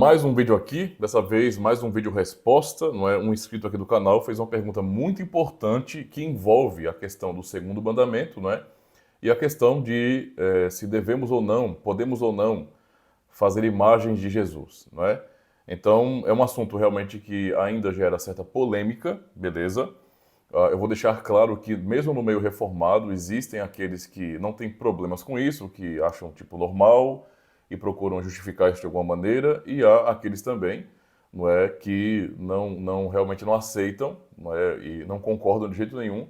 Mais um vídeo aqui, dessa vez mais um vídeo resposta, não é? Um inscrito aqui do canal fez uma pergunta muito importante que envolve a questão do segundo mandamento, não é? E a questão de se devemos ou não, podemos ou não fazer imagens de Jesus, não é? Então, é um assunto realmente que ainda gera certa polêmica, beleza? Eu vou deixar claro que mesmo no meio reformado existem aqueles que não têm problemas com isso, que acham tipo normal e procuram justificar isso de alguma maneira, e há aqueles também, não é, que não realmente não aceitam, não é, e não concordam de jeito nenhum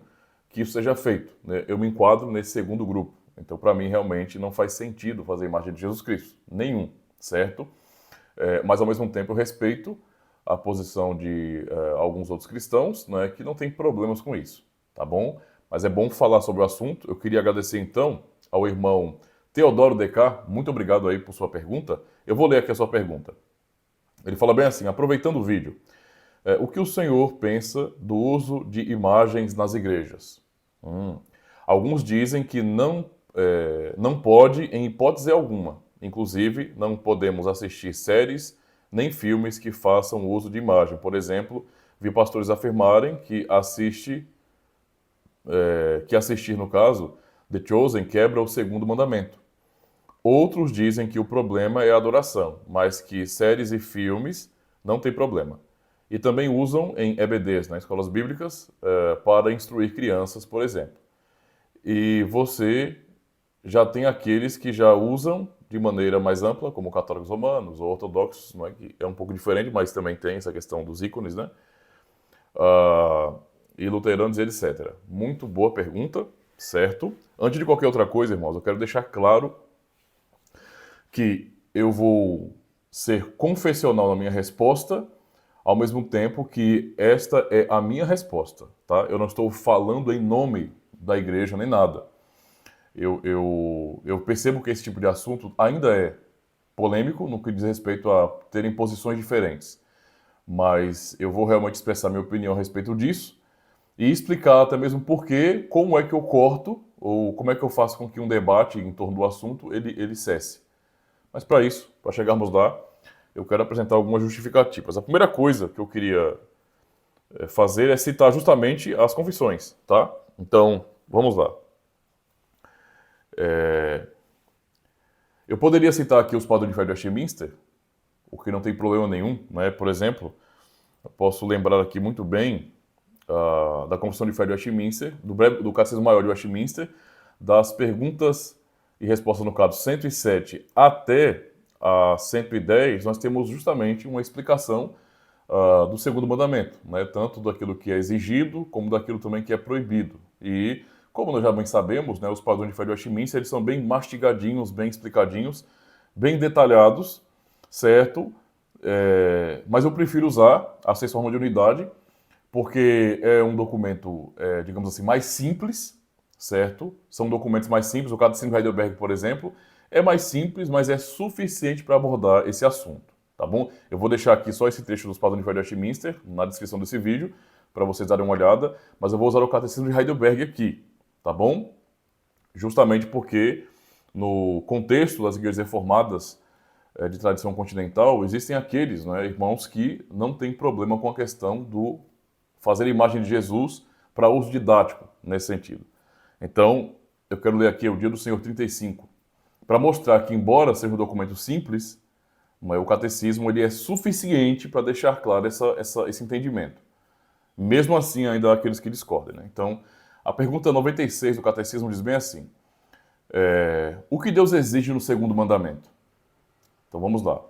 que isso seja feito, né? Eu me enquadro nesse segundo grupo. Então, para mim realmente não faz sentido fazer a imagem de Jesus Cristo, nenhum, certo? Mas ao mesmo tempo eu respeito a posição de alguns outros cristãos, né, que não tem problemas com isso, tá bom? Mas é bom falar sobre o assunto. Eu queria agradecer então ao irmão Teodoro DK, muito obrigado aí por sua pergunta. Eu vou ler aqui a sua pergunta. Ele fala bem assim, aproveitando o vídeo, o que o senhor pensa do uso de imagens nas igrejas? Alguns dizem que não pode em hipótese alguma. Inclusive, não podemos assistir séries nem filmes que façam uso de imagem. Por exemplo, vi pastores afirmarem que assistir, no caso, The Chosen quebra o segundo mandamento. Outros dizem que o problema é a adoração, mas que séries e filmes não tem problema. E também usam em EBDs, né, escolas bíblicas, para instruir crianças, por exemplo. E você já tem aqueles que já usam de maneira mais ampla, como católicos romanos ou ortodoxos, não é? Que é um pouco diferente, mas também tem essa questão dos ícones, né? E luteranos e etc. Muito boa pergunta, certo? Antes de qualquer outra coisa, irmãos, eu quero deixar claro que eu vou ser confessional na minha resposta, ao mesmo tempo que esta é a minha resposta, tá? Eu não estou falando em nome da igreja nem nada. Eu percebo que esse tipo de assunto ainda é polêmico no que diz respeito a terem posições diferentes. Mas eu vou realmente expressar minha opinião a respeito disso e explicar até mesmo como é que eu corto, ou como é que eu faço com que um debate em torno do assunto ele cesse. Mas para isso, para chegarmos lá, eu quero apresentar algumas justificativas. A primeira coisa que eu queria fazer é citar justamente as confissões, tá? Então, vamos lá. Eu poderia citar aqui os padrões de fé de Westminster, o que não tem problema nenhum, né? Por exemplo, eu posso lembrar aqui muito bem da Confissão de Fé de Westminster, do Catecismo Maior de Westminster, das perguntas e respostas no caso 107 até a 110, nós temos justamente uma explicação do segundo mandamento, né? Tanto daquilo que é exigido, como daquilo também que é proibido. E, como nós já bem sabemos, né, os padrões de fé de Westminster, eles são bem mastigadinhos, bem explicadinhos, bem detalhados, certo? Mas eu prefiro usar a Seis Formas de Unidade, porque é um documento, digamos assim, mais simples, certo? São documentos mais simples. O Catecismo de Heidelberg, por exemplo, é mais simples, mas é suficiente para abordar esse assunto, tá bom? Eu vou deixar aqui só esse trecho dos padrões de fé de Westminster na descrição desse vídeo, para vocês darem uma olhada, mas eu vou usar o Catecismo de Heidelberg aqui, tá bom? Justamente porque no contexto das igrejas reformadas de tradição continental, existem aqueles, né, irmãos que não têm problema com a questão do fazer imagem de Jesus para uso didático, nesse sentido. Então, eu quero ler aqui o Dia do Senhor 35, para mostrar que, embora seja um documento simples, o catecismo ele é suficiente para deixar claro esse entendimento. Mesmo assim, ainda há aqueles que discordem, né? Então, a pergunta 96 do catecismo diz bem assim, o que Deus exige no segundo mandamento? Então vamos lá.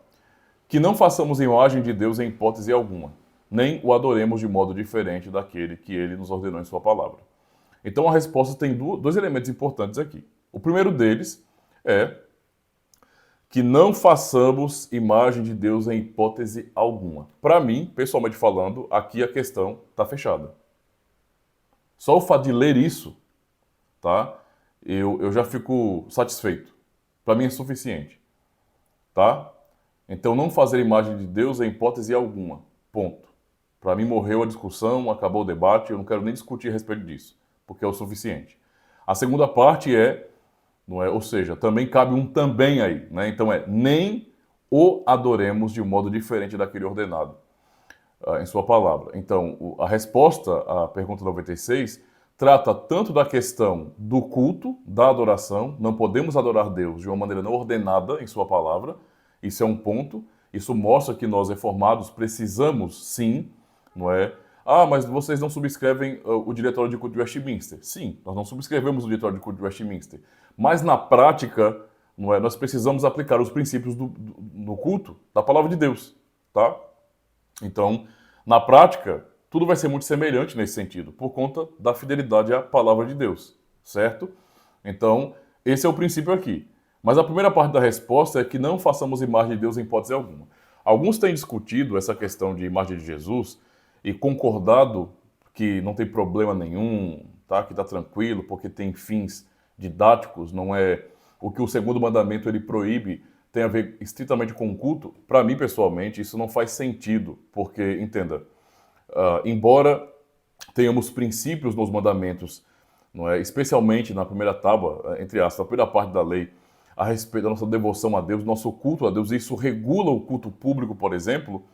Que não façamos imagem de Deus em hipótese alguma, nem o adoremos de modo diferente daquele que ele nos ordenou em sua palavra. Então a resposta tem dois elementos importantes aqui. O primeiro deles é que não façamos imagem de Deus em hipótese alguma. Para mim, pessoalmente falando, aqui a questão está fechada. Só o fato de ler isso, tá? Eu já fico satisfeito. Para mim é suficiente, tá? Então, não fazer imagem de Deus em hipótese alguma. Ponto. Para mim, morreu a discussão, acabou o debate, eu não quero nem discutir a respeito disso, porque é o suficiente. A segunda parte não é, ou seja, também cabe um também aí, né? Então nem ou adoremos de um modo diferente daquele ordenado em sua palavra. Então, a resposta à pergunta 96 trata tanto da questão do culto, da adoração. Não podemos adorar Deus de uma maneira não ordenada em sua palavra. Isso é um ponto. Isso mostra que nós, reformados, precisamos, sim, não é? Ah, mas vocês não subscrevem o Diretório de Culto de Westminster. Sim, nós não subscrevemos o Diretório de Culto de Westminster. Mas, na prática, não é? Nós precisamos aplicar os princípios do culto da palavra de Deus, tá? Então, na prática, tudo vai ser muito semelhante nesse sentido, por conta da fidelidade à palavra de Deus, certo? Então, esse é o princípio aqui. Mas a primeira parte da resposta é que não façamos imagem de Deus em hipótese alguma. Alguns têm discutido essa questão de imagem de Jesus e concordado que não tem problema nenhum, tá? Que está tranquilo, porque tem fins didáticos, não é o que o segundo mandamento ele proíbe tem a ver estritamente com o culto. Para mim, pessoalmente, isso não faz sentido, porque, entenda, embora tenhamos princípios nos mandamentos, não é? Especialmente na primeira tábua, entre aspas, na primeira parte da lei, a respeito da nossa devoção a Deus, nosso culto a Deus, isso regula o culto público, por exemplo,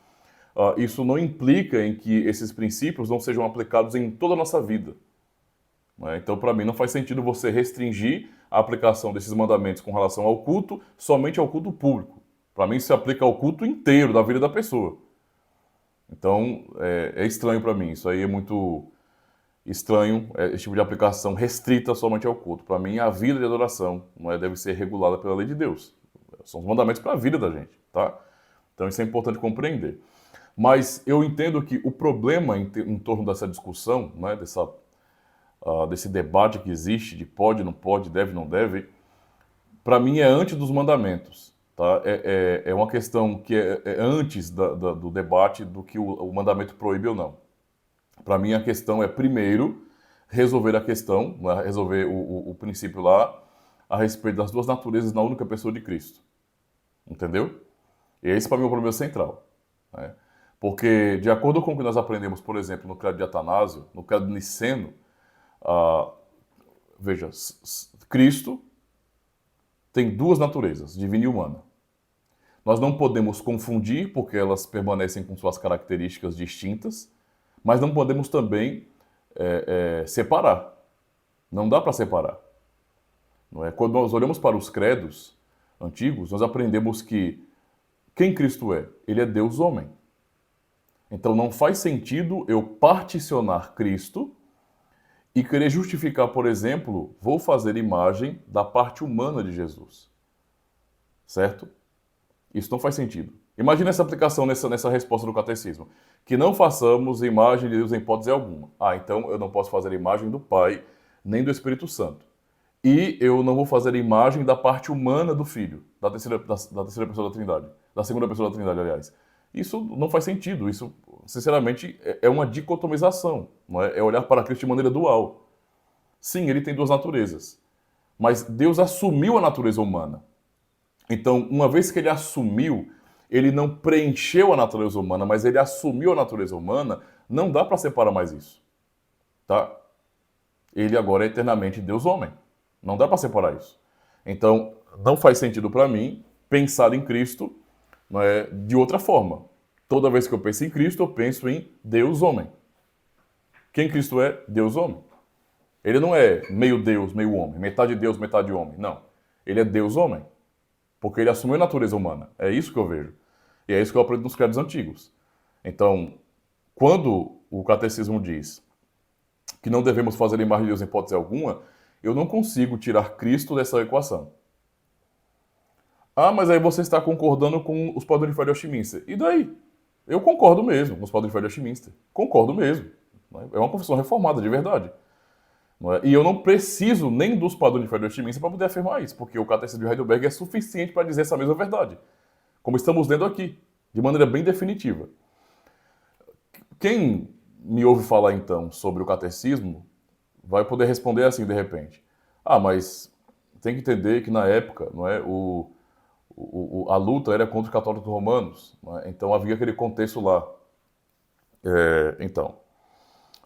isso não implica em que esses princípios não sejam aplicados em toda a nossa vida. Né? Então, para mim, não faz sentido você restringir a aplicação desses mandamentos com relação ao culto somente ao culto público. Para mim, isso se aplica ao culto inteiro da vida da pessoa. Então, é estranho para mim. Isso aí é muito estranho, esse tipo de aplicação restrita somente ao culto. Para mim, a vida de adoração não é, deve ser regulada pela lei de Deus. São os mandamentos para a vida da gente, tá? Então, isso é importante compreender. Mas eu entendo que o problema em torno dessa discussão, né, desse debate que existe de pode, não pode, deve, não deve, para mim é antes dos mandamentos. Tá? É uma questão que é antes do debate do que o mandamento proíbe ou não. Para mim a questão é, primeiro, resolver a questão, né, resolver o princípio lá, a respeito das duas naturezas na única pessoa de Cristo. Entendeu? E esse para mim é o problema central. Né? Porque, de acordo com o que nós aprendemos, por exemplo, no credo de Atanásio, no credo niceno, veja, Cristo tem duas naturezas, divina e humana. Nós não podemos confundir, porque elas permanecem com suas características distintas, mas não podemos também separar. Não dá para separar. Não é? Quando nós olhamos para os credos antigos, nós aprendemos que quem Cristo é? Ele é Deus homem. Então não faz sentido eu particionar Cristo e querer justificar, por exemplo, vou fazer imagem da parte humana de Jesus. Certo? Isso não faz sentido. Imagina essa aplicação nessa resposta do catecismo. Que não façamos imagem de Deus em hipótese alguma. Então eu não posso fazer imagem do Pai, nem do Espírito Santo. E eu não vou fazer imagem da parte humana do Filho, da terceira pessoa da Trindade. Da segunda pessoa da Trindade, aliás. Isso não faz sentido. Isso, sinceramente, é uma dicotomização. Não é? É olhar para Cristo de maneira dual. Sim, ele tem duas naturezas. Mas Deus assumiu a natureza humana. Então, uma vez que ele assumiu, ele não preencheu a natureza humana, mas ele assumiu a natureza humana, não dá para separar mais isso. Tá? Ele agora é eternamente Deus homem. Não dá para separar isso. Então, não faz sentido para mim pensar em Cristo, não é, de outra forma. Toda vez que eu penso em Cristo, eu penso em Deus homem. Quem Cristo é? Deus homem. Ele não é meio Deus, meio homem, metade Deus, metade homem. Não. Ele é Deus homem. Porque ele assumiu a natureza humana. É isso que eu vejo. E é isso que eu aprendo nos credos antigos. Então, quando o catecismo diz que não devemos fazer imagem de Deus em hipótese alguma, eu não consigo tirar Cristo dessa equação. Ah, mas aí você está concordando com os padrões de fé de Westminster. E daí? Eu concordo mesmo com os padrões de fé de Westminster. Concordo mesmo. É uma confissão reformada, de verdade. E eu não preciso nem dos padrões de fé de Westminster para poder afirmar isso, porque o catecismo de Heidelberg é suficiente para dizer essa mesma verdade. Como estamos lendo aqui, de maneira bem definitiva. Quem me ouve falar então sobre o catecismo vai poder responder assim de repente. Ah, mas tem que entender que na época, não é, a luta era contra os católicos romanos, não é? Então havia aquele contexto lá. Então,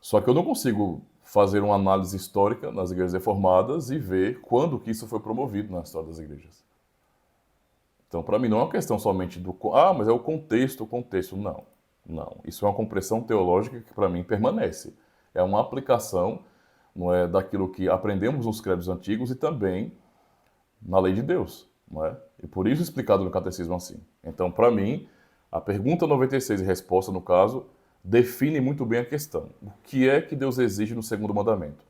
só que eu não consigo fazer uma análise histórica nas igrejas reformadas e ver quando que isso foi promovido na história das igrejas. Então, para mim, não é uma questão somente do... mas é o contexto, o contexto. Não, não. Isso é uma compreensão teológica que, para mim, permanece. É uma aplicação, não é, daquilo que aprendemos nos credos antigos e também na lei de Deus, não é? E por isso explicado no catecismo assim. Então, para mim, a pergunta 96 e resposta, no caso, define muito bem a questão. O que é que Deus exige no segundo mandamento?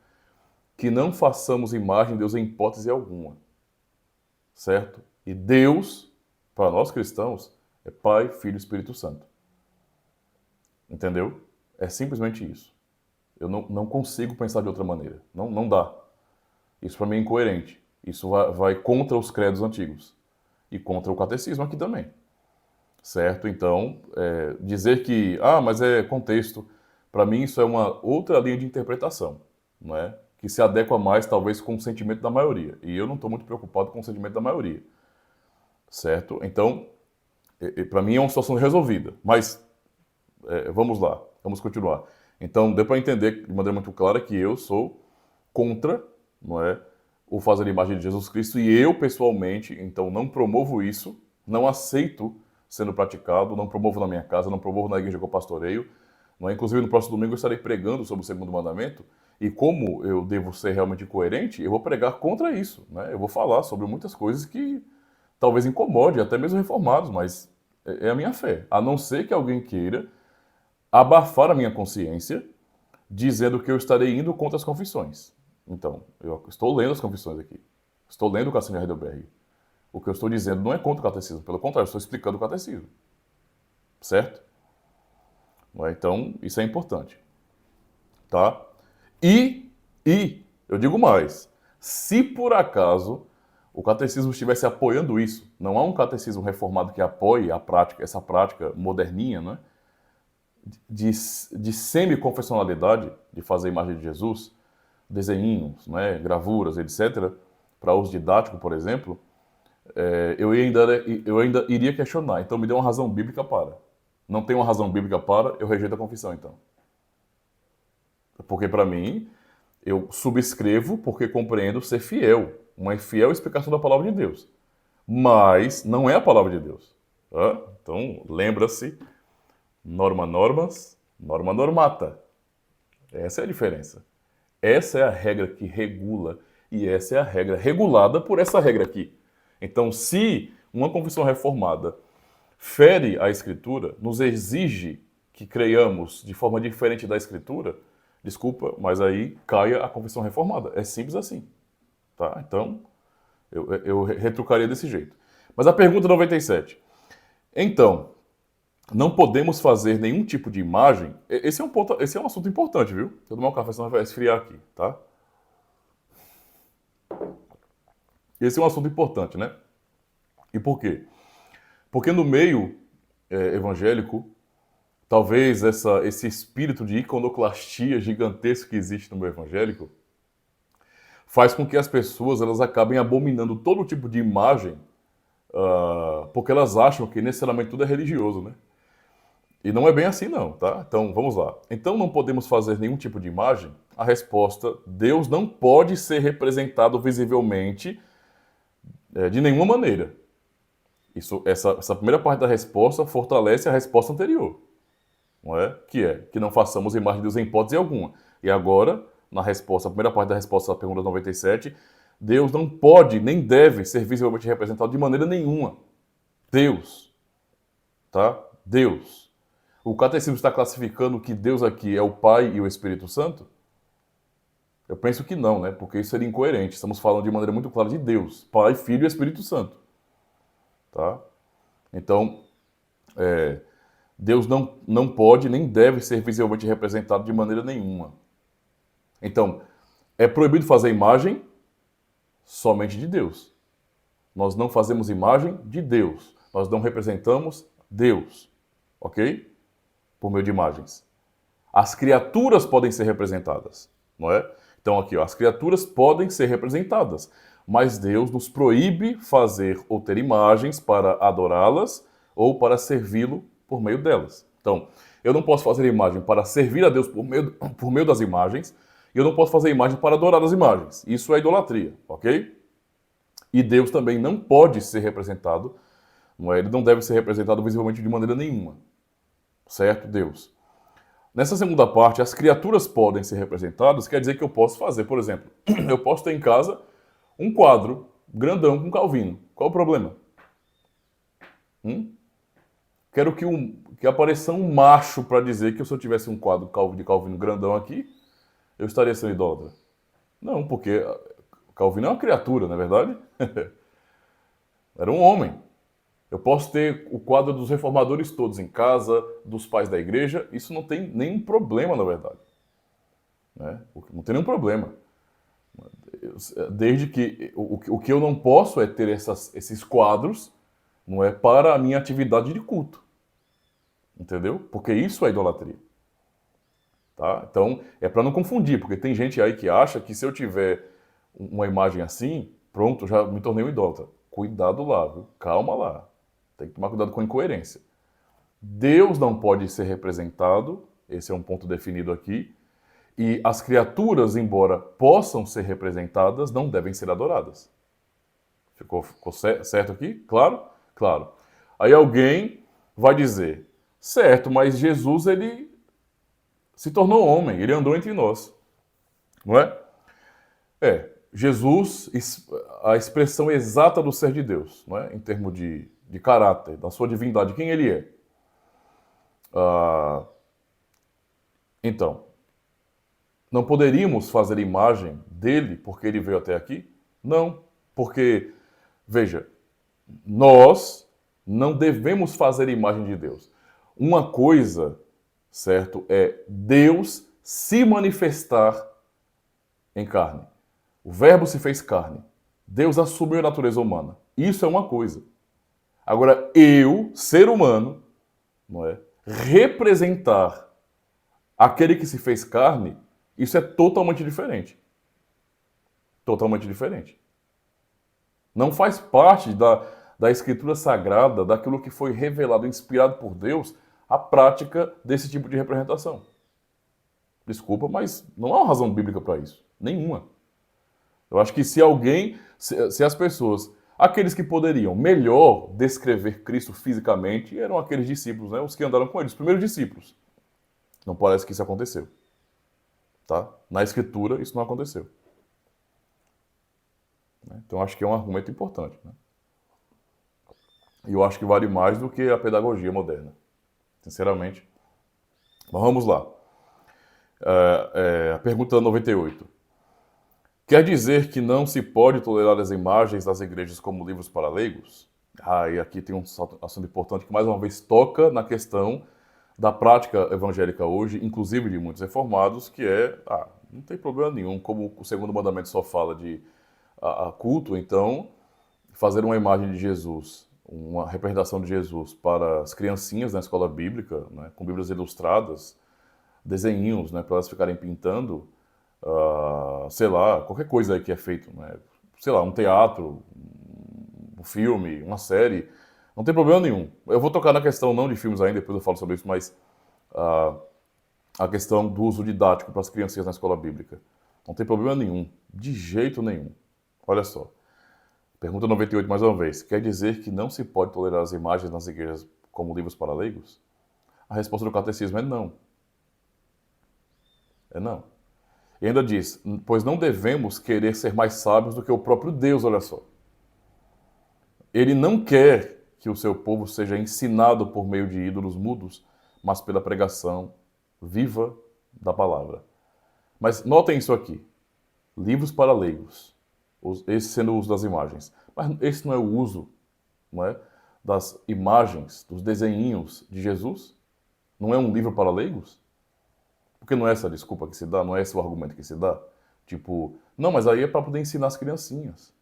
Que não façamos imagem de Deus em hipótese alguma, certo? E Deus, para nós cristãos, é Pai, Filho e Espírito Santo. Entendeu? É simplesmente isso. Eu não consigo pensar de outra maneira. Não dá. Isso para mim é incoerente. Isso vai contra os credos antigos. E contra o catecismo aqui também. Certo? Então, dizer que, mas é contexto, para mim isso é uma outra linha de interpretação, não é? Que se adequa mais, talvez, com o sentimento da maioria. E eu não estou muito preocupado com o sentimento da maioria. Certo? Então, para mim é uma situação resolvida. Mas, vamos lá, vamos continuar. Então, deu para entender de maneira muito clara que eu sou contra, não é, o fazer a imagem de Jesus Cristo, e eu, pessoalmente, então, não promovo isso, não aceito sendo praticado, não promovo na minha casa, não promovo na igreja que eu pastoreio. Não é? Inclusive, no próximo domingo eu estarei pregando sobre o segundo mandamento, e como eu devo ser realmente coerente, eu vou pregar contra isso, né? Eu vou falar sobre muitas coisas que talvez incomode, até mesmo reformados, mas é a minha fé. A não ser que alguém queira abafar a minha consciência, dizendo que eu estarei indo contra as confissões. Então, eu estou lendo as confissões aqui. Estou lendo o Cassiano Heidelberg. O que eu estou dizendo não é contra o catecismo, pelo contrário, eu estou explicando o catecismo. Certo? Então, isso é importante. Tá? E, eu digo mais, se por acaso o catecismo estivesse apoiando isso, não há um catecismo reformado que apoie a prática, essa prática moderninha, né? De semi-confessionalidade, de fazer a imagem de Jesus, desenhinhos, né, gravuras, etc., para uso didático, por exemplo, eu ainda iria questionar. Então, me dê uma razão bíblica para. Não tem uma razão bíblica para, eu rejeito a confissão, então. Porque, para mim, eu subscrevo porque compreendo ser fiel. Uma fiel explicação da palavra de Deus. Mas não é a palavra de Deus. Tá? Então, lembra-se, norma normas, norma normata. Essa é a diferença. Essa é a regra que regula e essa é a regra regulada por essa regra aqui. Então, se uma confissão reformada fere a Escritura, nos exige que creiamos de forma diferente da Escritura, desculpa, mas aí caia a confissão reformada. É simples assim. Tá? Então, eu retrucaria desse jeito. Mas a pergunta 97. Então, não podemos fazer nenhum tipo de imagem. Esse é um assunto importante, viu? Eu tomar um café, senão vai esfriar aqui, tá? Esse é um assunto importante, né? E por quê? Porque no meio evangélico, talvez esse espírito de iconoclastia gigantesco que existe no meio evangélico faz com que as pessoas elas acabem abominando todo tipo de imagem, porque elas acham que necessariamente tudo é religioso, né? E não é bem assim não, tá? Então, vamos lá. Então, não podemos fazer nenhum tipo de imagem? A resposta, Deus não pode ser representado visivelmente de nenhuma maneira. Essa primeira parte da resposta fortalece a resposta anterior, não é? Que não façamos imagem de Deus em hipótese alguma. E agora, na resposta, a primeira parte da resposta da pergunta 97, Deus não pode nem deve ser visivelmente representado de maneira nenhuma. Deus, tá? Deus. O catecismo está classificando que Deus aqui é o Pai e o Espírito Santo? Eu penso que não, né? Porque isso seria incoerente. Estamos falando de maneira muito clara de Deus, Pai, Filho e Espírito Santo. Tá? Então, Deus não pode nem deve ser visivelmente representado de maneira nenhuma. Então, é proibido fazer imagem somente de Deus. Nós não fazemos imagem de Deus. Nós não representamos Deus. Ok? Por meio de imagens. As criaturas podem ser representadas, não é? Então aqui, ó, as criaturas podem ser representadas, mas Deus nos proíbe fazer ou ter imagens para adorá-las ou para servi-lo por meio delas. Então, eu não posso fazer imagem para servir a Deus por meio das imagens, e eu não posso fazer imagem para adorar as imagens. Isso é idolatria, ok? E Deus também não pode ser representado Não é? Ele não deve ser representado visivelmente de maneira nenhuma. Certo? Deus. Nessa segunda parte, as criaturas podem ser representadas, quer dizer que eu posso fazer, por exemplo, eu posso ter em casa um quadro grandão com Calvino. Qual o problema? Quero que apareça um macho para dizer que se eu tivesse um quadro de Calvino grandão aqui, eu estaria sendo idólatra. Não, porque Calvino é uma criatura, não é verdade? Era um homem. Eu posso ter o quadro dos reformadores todos em casa, dos pais da igreja, isso não tem nenhum problema, na verdade. Né? Não tem nenhum problema. Desde que o que eu não posso é ter esses quadros, não é, para a minha atividade de culto. Entendeu? Porque isso é idolatria. Tá? Então, é para não confundir, porque tem gente aí que acha que se eu tiver uma imagem assim, pronto, já me tornei um idólatra. Cuidado lá, viu? Calma lá. Tem que tomar cuidado com a incoerência. Deus não pode ser representado, esse é um ponto definido aqui, e as criaturas, embora possam ser representadas, não devem ser adoradas. Ficou certo aqui? Claro? Claro. Aí alguém vai dizer, certo, mas Jesus, ele se tornou homem, ele andou entre nós. Não é? Jesus, a expressão exata do ser de Deus, não é? Em termos de caráter, da sua divindade, quem ele é. Então, não poderíamos fazer imagem dele porque ele veio até aqui? Não, porque, veja, nós não devemos fazer imagem de Deus. Uma coisa, certo, é Deus se manifestar em carne. O Verbo se fez carne. Deus assumiu a natureza humana. Isso é uma coisa. Agora, eu, ser humano, não é, representar aquele que se fez carne, isso é totalmente diferente. Totalmente diferente. Não faz parte da Escritura Sagrada, daquilo que foi revelado, inspirado por Deus, a prática desse tipo de representação. Desculpa, mas não há uma razão bíblica para isso. Nenhuma. Eu acho que se as pessoas, aqueles que poderiam melhor descrever Cristo fisicamente, eram aqueles discípulos, né? Os que andaram com ele, os primeiros discípulos. Não parece que isso aconteceu. Tá? Na Escritura, isso não aconteceu. Então, acho que é um argumento importante. Né? E eu acho que vale mais do que a pedagogia moderna. Sinceramente. Mas vamos lá. A pergunta 98. Quer dizer que não se pode tolerar as imagens das igrejas como livros para leigos? E aqui tem um assunto importante que mais uma vez toca na questão da prática evangélica hoje, inclusive de muitos reformados, que não tem problema nenhum, como o segundo mandamento só fala de culto, então fazer uma imagem de Jesus, uma representação de Jesus para as criancinhas na escola bíblica, né, com bíblias ilustradas, desenhinhos, né, para elas ficarem pintando, sei lá, qualquer coisa aí que é feito, né, sei lá, um teatro, um filme, uma série, não tem problema nenhum. Eu vou tocar na questão não de filmes ainda, depois eu falo sobre isso, mas a questão do uso didático para as criancinhas na escola bíblica. Não tem problema nenhum, de jeito nenhum. Olha só. Pergunta 98 mais uma vez. Quer dizer que não se pode tolerar as imagens nas igrejas como livros para leigos? A resposta do catecismo é não. É não. E ainda diz, pois não devemos querer ser mais sábios do que o próprio Deus, olha só. Ele não quer que o seu povo seja ensinado por meio de ídolos mudos, mas pela pregação viva da palavra. Mas notem isso aqui. Livros para leigos. Esse sendo o uso das imagens. Mas esse não é o uso, não é, das imagens, dos desenhinhos de Jesus? Não é um livro para leigos? Porque não é essa a desculpa que se dá, não é esse o argumento que se dá? Tipo, não, mas aí é para poder ensinar as criancinhas.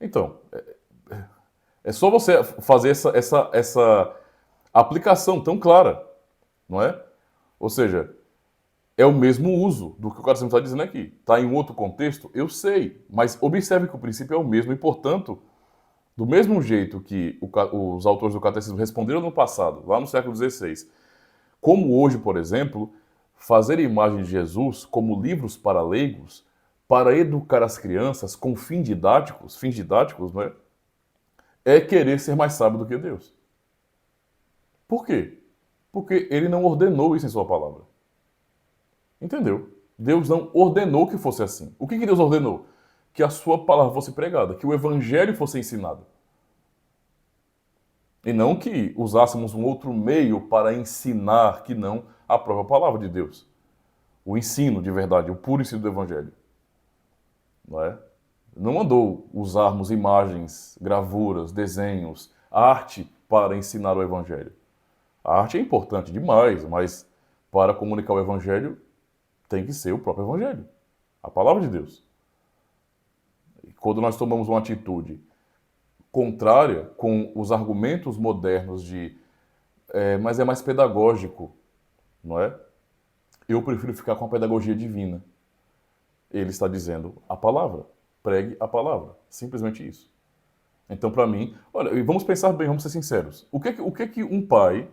Então, é só você fazer essa aplicação tão clara, não é? Ou seja, é o mesmo uso do que o catecismo está dizendo aqui. Está em um outro contexto? Eu sei, mas observe que o princípio é o mesmo e, portanto, do mesmo jeito que os autores do catecismo responderam no passado, lá no século XVI, como hoje, por exemplo, fazer imagem de Jesus como livros para leigos, para educar as crianças com fins didáticos, não é? é querer ser mais sábio do que Deus. Por quê? Porque ele não ordenou isso em sua palavra. Entendeu? Deus não ordenou que fosse assim. O que Deus ordenou? Que a sua palavra fosse pregada, que o evangelho fosse ensinado. E não que usássemos um outro meio para ensinar que não a própria palavra de Deus. O ensino de verdade, o puro ensino do evangelho. Não é? Não mandou usarmos imagens, gravuras, desenhos, arte para ensinar o evangelho. A arte é importante demais, mas para comunicar o evangelho tem que ser o próprio evangelho, a palavra de Deus. E quando nós tomamos uma atitude contrária com os argumentos modernos de mas é mais pedagógico, não é? Eu prefiro ficar com a pedagogia divina. Ele está dizendo a palavra, pregue a palavra, simplesmente isso. Então, para mim, olha, e vamos pensar bem, vamos ser sinceros. O que um pai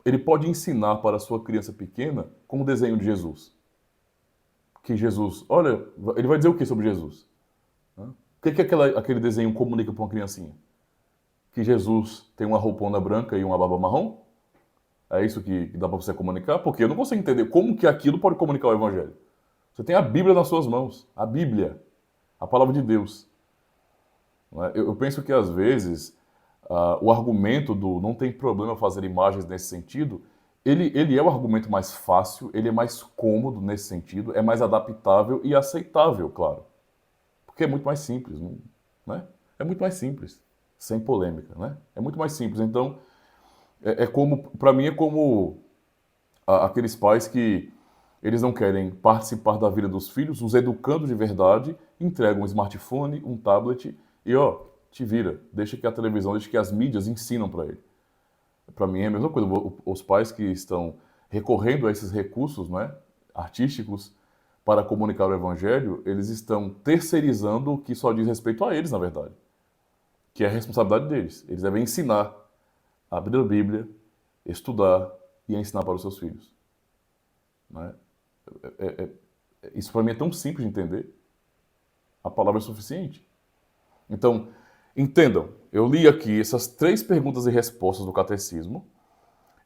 ele pode ensinar para a sua criança pequena com o desenho de Jesus? Que Jesus, olha, ele vai dizer o que sobre Jesus? O que aquele desenho comunica para uma criancinha? Que Jesus tem uma roupona branca e uma barba marrom? É isso que dá para você comunicar? Porque eu não consigo entender como que aquilo pode comunicar o Evangelho. Você tem a Bíblia nas suas mãos, a Bíblia, a palavra de Deus. Não é? Eu penso que às vezes o argumento do não tem problema fazer imagens nesse sentido, ele é o argumento mais fácil, ele é mais cômodo nesse sentido, é mais adaptável e aceitável, claro. Porque é muito mais simples, né? É muito mais simples, sem polêmica, né? É muito mais simples. Então, como, para mim é como aqueles pais que eles não querem participar da vida dos filhos, os educando de verdade, entregam um smartphone, um tablet e te vira, deixa que a televisão, deixa que as mídias ensinam para ele. Para mim é a mesma coisa. Os pais que estão recorrendo a esses recursos, né, artísticos para comunicar o evangelho, eles estão terceirizando o que só diz respeito a eles, na verdade, que é a responsabilidade deles. Eles devem ensinar, abrir a Bíblia, estudar e ensinar para os seus filhos. Né? Isso para mim é tão simples de entender. A palavra é suficiente. Então, entendam, eu li aqui essas 3 perguntas e respostas do catecismo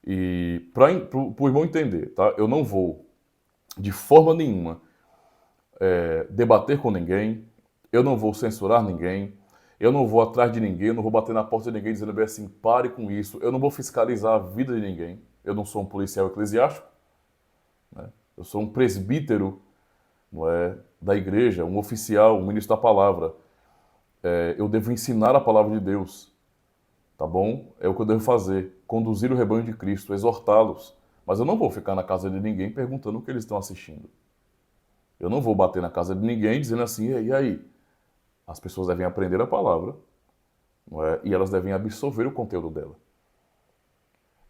e para o irmão entender, tá? Eu não vou, de forma nenhuma, debater com ninguém, eu não vou censurar ninguém, eu não vou atrás de ninguém, eu não vou bater na porta de ninguém dizendo bem assim, pare com isso, eu não vou fiscalizar a vida de ninguém, eu não sou um policial eclesiástico, né? Eu sou um presbítero, não é, da igreja, um oficial, um ministro da palavra. Eu devo ensinar a palavra de Deus, tá bom? É o que eu devo fazer, conduzir o rebanho de Cristo, exortá-los. Mas eu não vou ficar na casa de ninguém perguntando o que eles estão assistindo. Eu não vou bater na casa de ninguém dizendo assim, e aí? As pessoas devem aprender a palavra, não é? E elas devem absorver o conteúdo dela.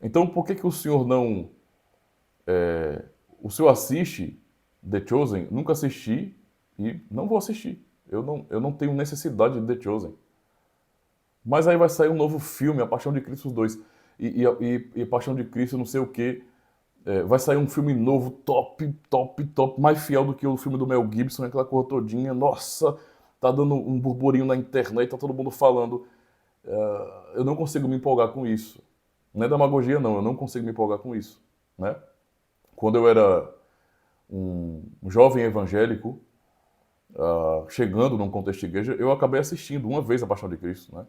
Então, por que o senhor não... o senhor assiste The Chosen? Nunca assisti e não vou assistir. Eu não tenho necessidade de The Chosen. Mas aí vai sair um novo filme, A Paixão de Cristo 2. E Paixão de Cristo não sei o quê. Vai sair um filme novo, top, top, top, mais fiel do que o filme do Mel Gibson, aquela cor todinha. Nossa, tá dando um burburinho na internet, tá todo mundo falando. Eu não consigo me empolgar com isso. Não é demagogia, não, eu não consigo me empolgar com isso. Né? Quando eu era um jovem evangélico, chegando num contexto de igreja, eu acabei assistindo uma vez A Paixão de Cristo. Né?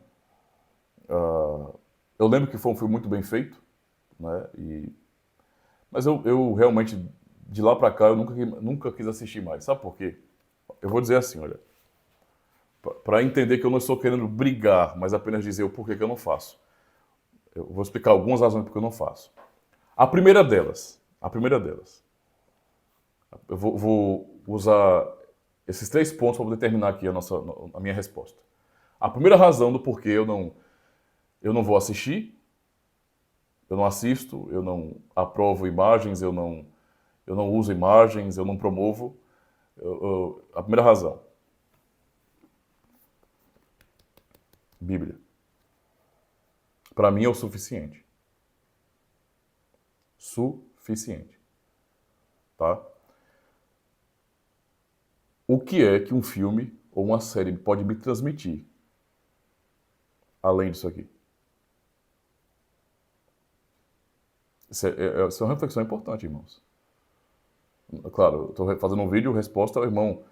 Eu lembro que foi um filme muito bem feito, né? Mas eu realmente, de lá pra cá, eu nunca quis assistir mais. Sabe por quê? Eu vou dizer assim, olha, para entender que eu não estou querendo brigar, mas apenas dizer o porquê que eu não faço. Eu vou explicar algumas razões porque eu não faço. A primeira delas, eu vou usar esses 3 pontos para poder terminar aqui a minha resposta. A primeira razão do porquê eu não vou assistir, eu não assisto, eu não aprovo imagens, eu não uso imagens, eu não promovo. A primeira razão, Bíblia. Para mim é o suficiente. Suficiente. Tá? O que é que um filme ou uma série pode me transmitir além disso aqui? Isso é uma reflexão importante, irmãos. Claro, estou fazendo um vídeo, resposta ao irmão,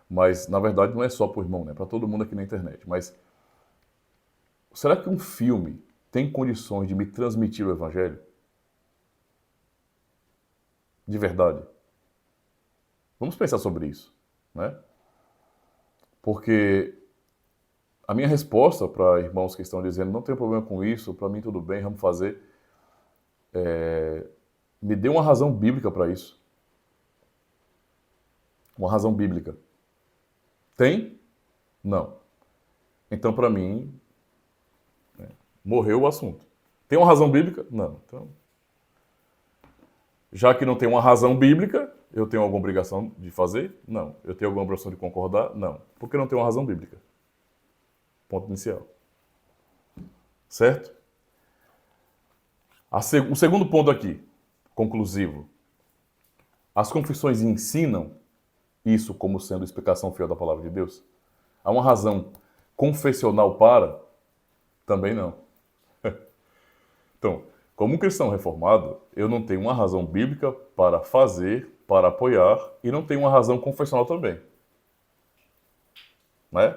mas na verdade não é só para o irmão, né? Para todo mundo aqui na internet. Mas será que um filme tem condições de me transmitir o evangelho? De verdade? Vamos pensar sobre isso, né? Porque a minha resposta para irmãos que estão dizendo não tem problema com isso, para mim tudo bem, vamos fazer, me dê uma razão bíblica para isso. Uma razão bíblica. Tem? Não. Então, para mim, morreu o assunto. Tem uma razão bíblica? Não. Então, já que não tem uma razão bíblica, eu tenho alguma obrigação de fazer? Não. Eu tenho alguma obrigação de concordar? Não. Porque não tem uma razão bíblica. Ponto inicial. Certo? O segundo ponto aqui, conclusivo. As confissões ensinam isso como sendo explicação fiel da palavra de Deus? Há uma razão confessional para? Também não. Então, como um cristão reformado, eu não tenho uma razão bíblica para fazer, para apoiar, e não tenho uma razão confessional também. Né?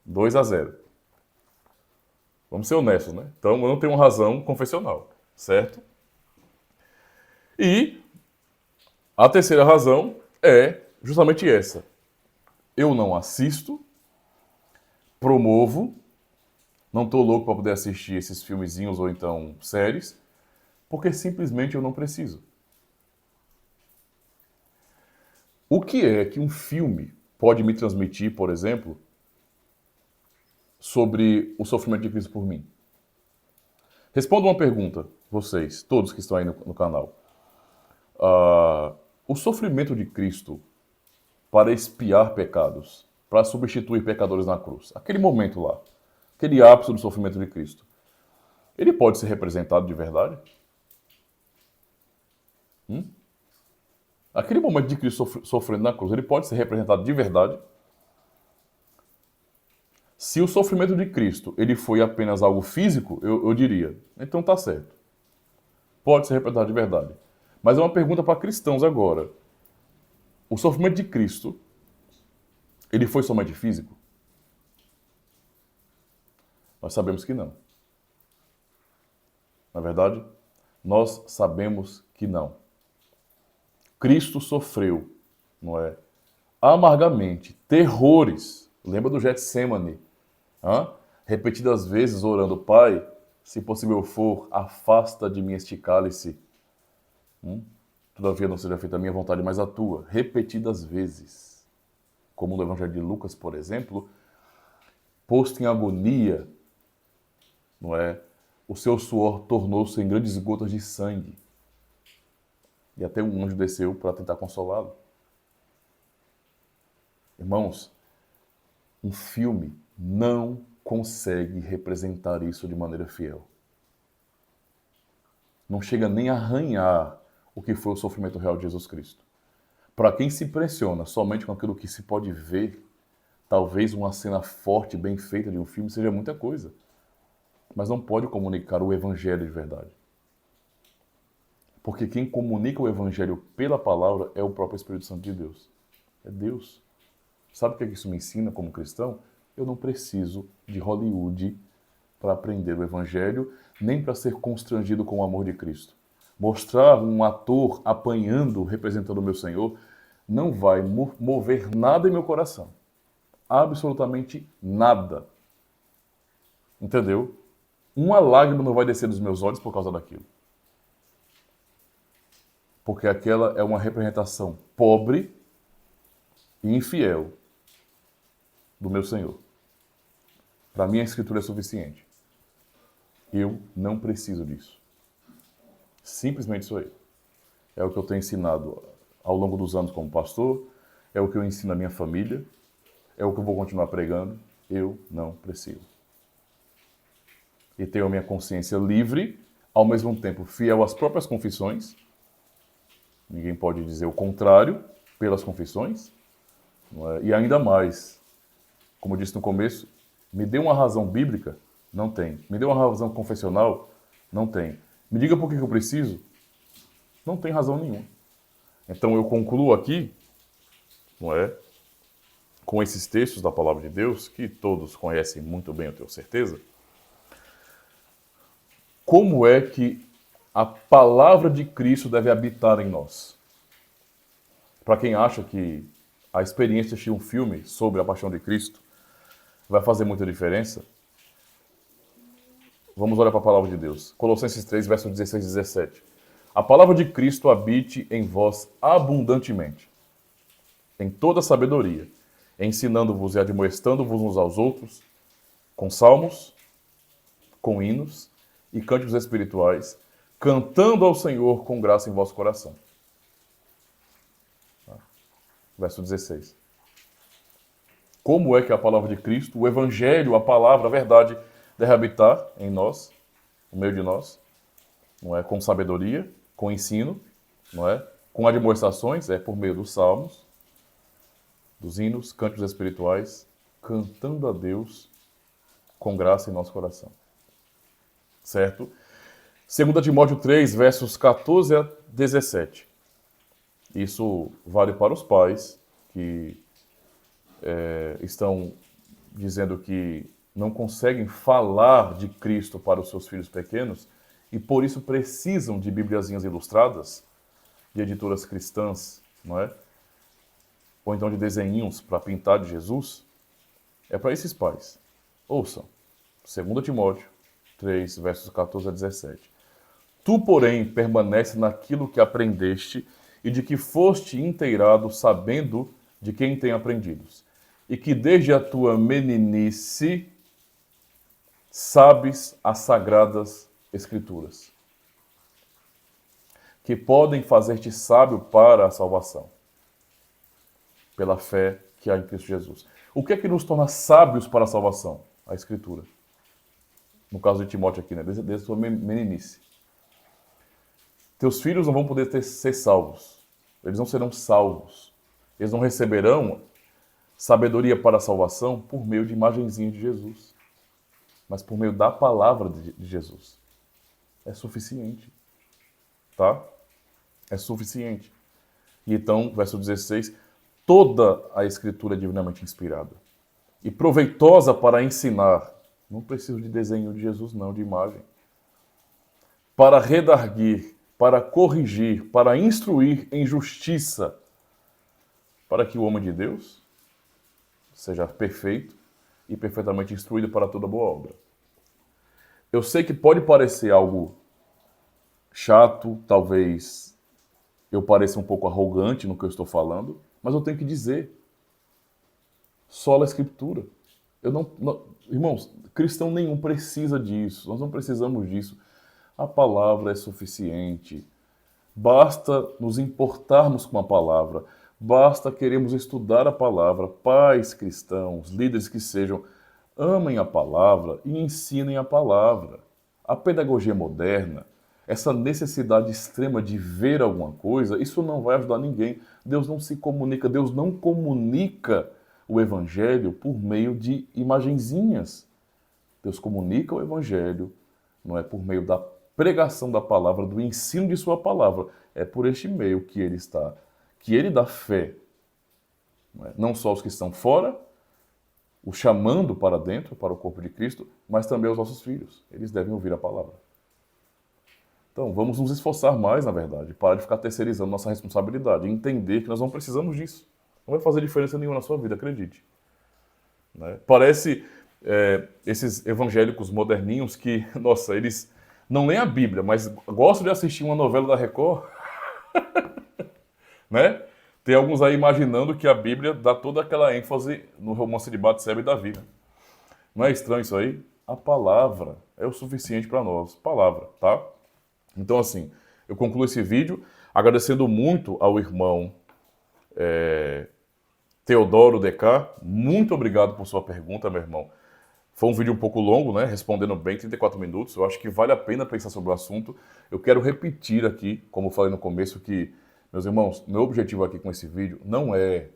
2-0. Vamos ser honestos, né? Então, eu não tenho uma razão confessional, certo? E a terceira razão é justamente essa. Eu não assisto, promovo, não estou louco para poder assistir esses filmezinhos ou então séries, porque simplesmente eu não preciso. O que é que um filme pode me transmitir, por exemplo, sobre o sofrimento de Cristo por mim? Responda uma pergunta, vocês, todos que estão aí no canal. O sofrimento de Cristo para expiar pecados, para substituir pecadores na cruz, aquele momento lá, aquele ápice do sofrimento de Cristo, ele pode ser representado de verdade? Aquele momento de Cristo sofrendo na cruz, ele pode ser representado de verdade? Se o sofrimento de Cristo ele foi apenas algo físico, eu diria, então tá certo. Pode ser representado de verdade. Mas é uma pergunta para cristãos agora. O sofrimento de Cristo, ele foi somente físico? Nós sabemos que não. Na verdade, nós sabemos que não. Cristo sofreu, não é? Amargamente, terrores. Lembra do Getsemane? Repetidas vezes orando, Pai, se possível for, afasta de mim este cálice. Todavia não seja feita a minha vontade, mas a tua. Repetidas vezes. Como no Evangelho de Lucas, por exemplo, posto em agonia, não é? O seu suor tornou-se em grandes gotas de sangue. E até um anjo desceu para tentar consolá-lo. Irmãos, um filme não consegue representar isso de maneira fiel. Não chega nem a arranhar o que foi o sofrimento real de Jesus Cristo. Para quem se impressiona somente com aquilo que se pode ver, talvez uma cena forte, bem feita de um filme seja muita coisa. Mas não pode comunicar o evangelho de verdade. Porque quem comunica o evangelho pela palavra é o próprio Espírito Santo de Deus. É Deus. Sabe o que isso me ensina como cristão? Eu não preciso de Hollywood para aprender o evangelho, nem para ser constrangido com o amor de Cristo. Mostrar um ator apanhando, representando o meu Senhor, não vai mover nada em meu coração. Absolutamente nada. Entendeu? Uma lágrima não vai descer dos meus olhos por causa daquilo. Porque aquela é uma representação pobre e infiel do meu Senhor. Para mim a Escritura é suficiente. Eu não preciso disso. Simplesmente isso aí. É o que eu tenho ensinado ao longo dos anos como pastor, é o que eu ensino à minha família, é o que eu vou continuar pregando. Eu não preciso. E tenho a minha consciência livre, ao mesmo tempo fiel às próprias confissões. Ninguém pode dizer o contrário pelas confissões. Não é? E ainda mais, como eu disse no começo, me dê uma razão bíblica Não tem. Me dê uma razão confessional? Não tem. Me diga por que eu preciso? Não tem razão nenhuma. Então eu concluo aqui, não é? Com esses textos da palavra de Deus, que todos conhecem muito bem, eu tenho certeza. Como é que a palavra de Cristo deve habitar em nós? Para quem acha que a experiência de assistir um filme sobre a paixão de Cristo vai fazer muita diferença, vamos olhar para a palavra de Deus. Colossenses 3, versos 16 e 17. A palavra de Cristo habite em vós abundantemente, em toda sabedoria, ensinando-vos e admoestando-vos uns aos outros, com salmos, com hinos e cânticos espirituais, cantando ao Senhor com graça em vosso coração. Verso 16. Como é que a palavra de Cristo, o Evangelho, a palavra, a verdade, deve habitar em nós, no meio de nós? Não é? Com sabedoria, com ensino, não é? Com admoestações, é por meio dos salmos, dos hinos, cânticos espirituais, cantando a Deus com graça em nosso coração. Certo? 2 Timóteo 3, versos 14 a 17. Isso vale para os pais que estão dizendo que não conseguem falar de Cristo para os seus filhos pequenos e por isso precisam de bibliazinhas ilustradas, de editoras cristãs, não é? Ou então de desenhinhos para pintar de Jesus. É para esses pais. Ouçam, 2 Timóteo 3, versos 14 a 17. Tu, porém, permanece naquilo que aprendeste e de que foste inteirado, sabendo de quem tem aprendido, e que desde a tua meninice sabes as sagradas Escrituras, que podem fazer-te sábio para a salvação, pela fé que há em Cristo Jesus. O que é que nos torna sábios para a salvação? A Escritura. No caso de Timóteo aqui, né? Desde a sua meninice. Teus filhos não vão poder ser salvos. Eles não serão salvos. Eles não receberão sabedoria para a salvação por meio de imagenzinha de Jesus, mas por meio da palavra de Jesus. É suficiente. Tá? É suficiente. E então, verso 16, toda a Escritura é divinamente inspirada e proveitosa para ensinar. Não preciso de desenho de Jesus, não, de imagem. Para redarguir, para corrigir, para instruir em justiça, para que o homem de Deus seja perfeito e perfeitamente instruído para toda boa obra. Eu sei que pode parecer algo chato, talvez eu pareça um pouco arrogante no que eu estou falando, mas eu tenho que dizer. Sola a Escritura. Irmãos, cristão nenhum precisa disso, nós não precisamos disso. A palavra é suficiente. Basta nos importarmos com a palavra, basta queremos estudar a palavra. Pais cristãos, líderes que sejam, amem a palavra e ensinem a palavra. A pedagogia moderna, essa necessidade extrema de ver alguma coisa, isso não vai ajudar ninguém. Deus não se comunica, Deus não comunica o Evangelho por meio de imagenzinhas. Deus comunica o Evangelho, não é por meio da pregação da palavra, do ensino de sua palavra. É por este meio que ele está, que ele dá fé. Não só os que estão fora, o chamando para dentro, para o corpo de Cristo, mas também os nossos filhos. Eles devem ouvir a palavra. Então, vamos nos esforçar mais, na verdade, para de ficar terceirizando nossa responsabilidade, e entender que nós não precisamos disso. Não vai fazer diferença nenhuma na sua vida, acredite. Parece esses evangélicos moderninhos que, nossa, eles não leem a Bíblia, mas gostam de assistir uma novela da Record. Né? Tem alguns aí imaginando que a Bíblia dá toda aquela ênfase no romance de Batseba e Davi. Não é estranho isso aí? A palavra é o suficiente para nós. Palavra, tá? Então, assim, eu concluo esse vídeo agradecendo muito ao irmão Teodoro DK. Muito obrigado por sua pergunta, meu irmão. Foi um vídeo um pouco longo, né? Respondendo bem, 34 minutos. Eu acho que vale a pena pensar sobre o assunto. Eu quero repetir aqui, como eu falei no começo, que, meus irmãos, meu objetivo aqui com esse vídeo não é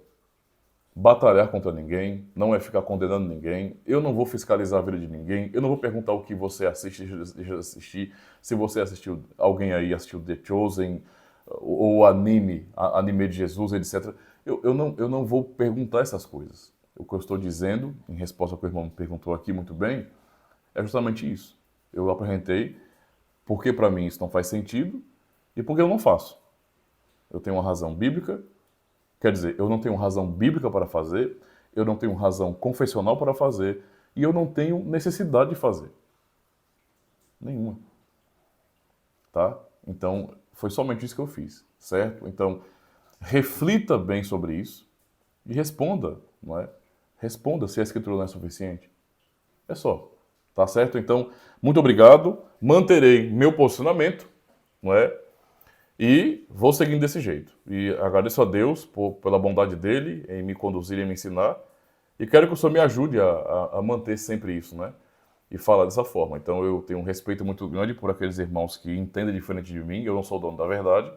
batalhar contra ninguém, não é ficar condenando ninguém. Eu não vou fiscalizar a vida de ninguém. Eu não vou perguntar o que você assiste, deixa de assistir. Se você assistiu, alguém aí assistiu The Chosen, ou anime, anime de Jesus, etc. Eu não vou perguntar essas coisas. O que eu estou dizendo, em resposta ao que o irmão me perguntou aqui muito bem, é justamente isso. Eu apresentei porque para mim isso não faz sentido e porque eu não faço. Eu tenho uma razão bíblica, quer dizer, eu não tenho razão bíblica para fazer, eu não tenho razão confessional para fazer e eu não tenho necessidade de fazer. Nenhuma. Tá? Então, foi somente isso que eu fiz, certo? Então, reflita bem sobre isso e responda, não é? Responda se a escritura não é suficiente. É só, tá certo? Então, muito obrigado, manterei meu posicionamento, não é? E vou seguindo desse jeito. E agradeço a Deus pela bondade dele em me conduzir e me ensinar. E quero que o Senhor me ajude a manter sempre isso, né? E falar dessa forma. Então eu tenho um respeito muito grande por aqueles irmãos que entendem diferente de mim. Eu não sou o dono da verdade.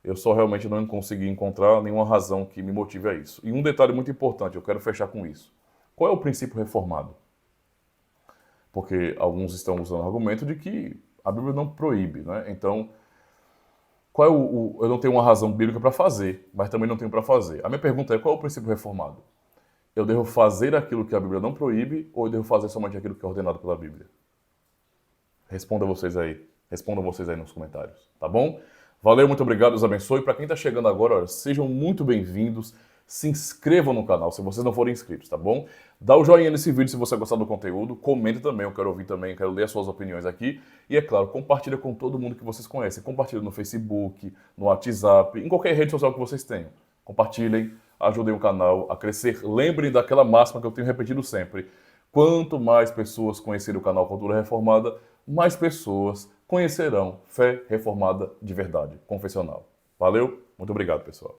Eu só realmente não consegui encontrar nenhuma razão que me motive a isso. E um detalhe muito importante, eu quero fechar com isso. Qual é o princípio reformado? Porque alguns estão usando o argumento de que a Bíblia não proíbe, né? Então, qual é eu não tenho uma razão bíblica para fazer, mas também não tenho para fazer. A minha pergunta é, qual é o princípio reformado? Eu devo fazer aquilo que a Bíblia não proíbe ou eu devo fazer somente aquilo que é ordenado pela Bíblia? Respondam vocês aí nos comentários, tá bom? Valeu, muito obrigado, Deus abençoe. Para quem está chegando agora, olha, sejam muito bem-vindos. Se inscrevam no canal se vocês não forem inscritos, tá bom? Dá o joinha nesse vídeo se você gostar do conteúdo, comente também, eu quero ouvir também, quero ler as suas opiniões aqui. E é claro, compartilha com todo mundo que vocês conhecem. Compartilha no Facebook, no WhatsApp, em qualquer rede social que vocês tenham. Compartilhem, ajudem o canal a crescer. Lembrem daquela máxima que eu tenho repetido sempre. Quanto mais pessoas conhecerem o canal Cultura Reformada, mais pessoas conhecerão fé reformada de verdade, confessional. Valeu, muito obrigado, pessoal.